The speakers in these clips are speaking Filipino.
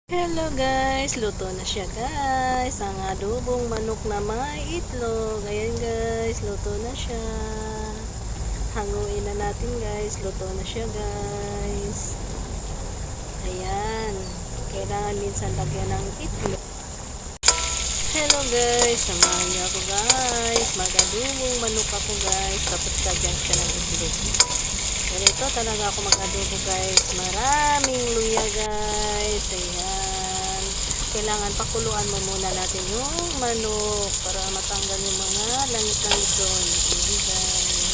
Hello guys, luto na siya guys. Ang adobong manok na may itlog. Ayan guys, luto na siya. Hanguin na natin guys. Luto na siya guys. Ayan. Kailangan minsan lagyan ng itlog. Hello guys, samahan niyo ako guys. Mag-adobong manok ako guys. Tapos lagyan siya ng itlog. Ganito talaga ako mag-adobo guys. Maraming luya guys. Ayan. Kailangan pakuluan mo muna natin yung manok para matanggal yung mga langit-langit doon. Ayan guys.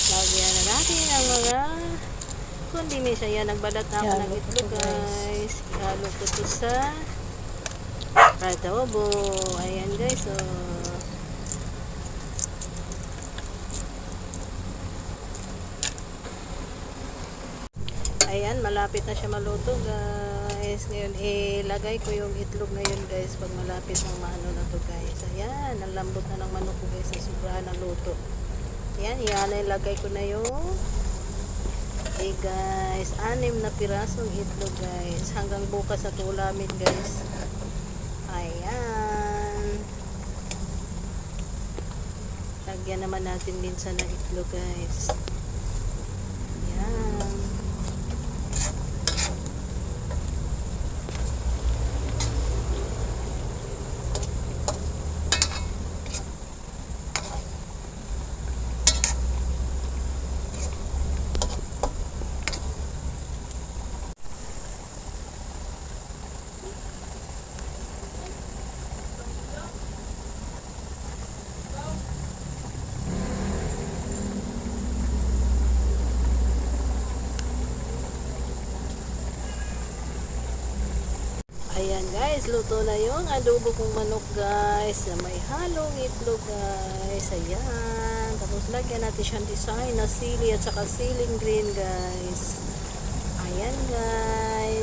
Lagyan na natin ang mga condiments. Ayan, nagbalat na ako ng itlog guys. Ihalo ko ito sa adobo. Ayan guys. So, ayan, malapit na siya maluto guys. Ngayon, ilagay ko yung itlog ngayon guys. Pag malapit ng maano na to guys. Ayan, ang lambot na ng manok ko guys. Sobrahan ng luto. Ayan, ilagay ko na yung guys. 6 na pirasong itlog guys. Hanggang bukas at ulamin guys. Ayan. Lagyan naman natin minsan ng itlog guys. Ayan. Ayan guys, luto na yung adobo kong manok guys na may halong itlog guys. Ayan, tapos lagyan natin siyang design na sili at saka siling green guys. Ayan guys.